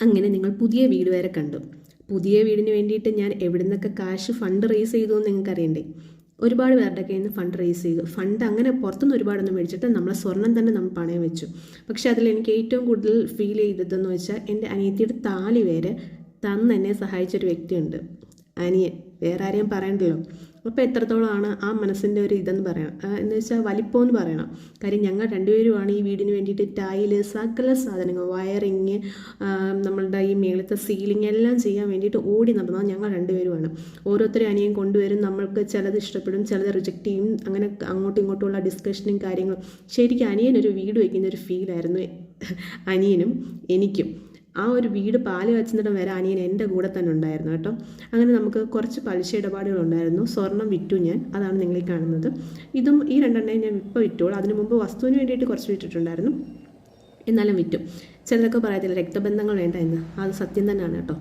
അങ്ങനെ നിങ്ങൾ പുതിയ വീട് വരെ കണ്ടു. പുതിയ വീടിന് വേണ്ടിയിട്ട് ഞാൻ എവിടെ നിന്നൊക്കെ കാശ് ഫണ്ട് റേസ് ചെയ്തു എന്ന് നിങ്ങൾക്ക് അറിയണ്ടേ? ഒരുപാട് പേരുടെ കയ്യിൽ നിന്ന് ഫണ്ട് റേസ് ചെയ്തു. ഫണ്ട് അങ്ങനെ പുറത്തുനിന്ന് ഒരുപാടൊന്നും മേടിച്ചിട്ട് നമ്മളെ സ്വർണം തന്നെ നമ്മൾ പണയം വെച്ചു. പക്ഷെ അതിൽ എനിക്ക് ഏറ്റവും കൂടുതൽ ഫീൽ ചെയ്തതെന്ന് വെച്ചാൽ എൻ്റെ അനിയത്തിയുടെ താലി വരെ തന്ന് എന്നെ സഹായിച്ചൊരു വ്യക്തിയുണ്ട്, അനിയൻ. വേറെ ആരെയും പറയണ്ടല്ലോ. അപ്പോൾ എത്രത്തോളമാണ് ആ മനസ്സിൻ്റെ ഒരു ഇതെന്ന് പറയണം, എന്ന് വെച്ചാൽ വലിപ്പമെന്ന് പറയണം. കാര്യം ഞങ്ങൾ രണ്ടുപേരുമാണ് ഈ വീടിന് വേണ്ടിയിട്ട് ടൈല്, സകല സാധനങ്ങൾ, വയറിങ്, നമ്മളുടെ ഈ മേളത്തെ സീലിംഗ് എല്ലാം ചെയ്യാൻ വേണ്ടിയിട്ട് ഓടി നടന്നത് ഞങ്ങൾ രണ്ടുപേരുമാണ്. ഓരോരുത്തരും അനിയൻ കൊണ്ടുവരും, നമ്മൾക്ക് ചിലത് ഇഷ്ടപ്പെടും, ചിലത് റിജക്റ്റ് ചെയ്യും. അങ്ങനെ അങ്ങോട്ടും ഇങ്ങോട്ടുമുള്ള ഡിസ്കഷനും കാര്യങ്ങളും. ശരിക്കും അനിയനൊരു വീട് വയ്ക്കുന്ന ഒരു ഫീലായിരുന്നു അനിയനും എനിക്കും. ആ ഒരു വീട് പാല് വച്ചിടം വരെ അനിയൻ എൻ്റെ കൂടെ തന്നെ ഉണ്ടായിരുന്നു കേട്ടോ. അങ്ങനെ നമുക്ക് കുറച്ച് പലിശ ഇടപാടുകളുണ്ടായിരുന്നു. സ്വർണം വിറ്റു ഞാൻ, അതാണ് നിങ്ങളീ കാണുന്നത്. ഇതും ഈ രണ്ടെണ്ണയും ഞാൻ ഇപ്പോൾ വിറ്റോളൂ. അതിന് മുമ്പ് വസ്തുവിന് വേണ്ടിയിട്ട് കുറച്ച് വിറ്റിട്ടുണ്ടായിരുന്നു, എന്നാലും വിറ്റു. ചിലരൊക്കെ പറയത്തില്ല രക്തബന്ധങ്ങൾ വേണ്ട എന്ന്, അത് സത്യം തന്നെയാണ് കേട്ടോ.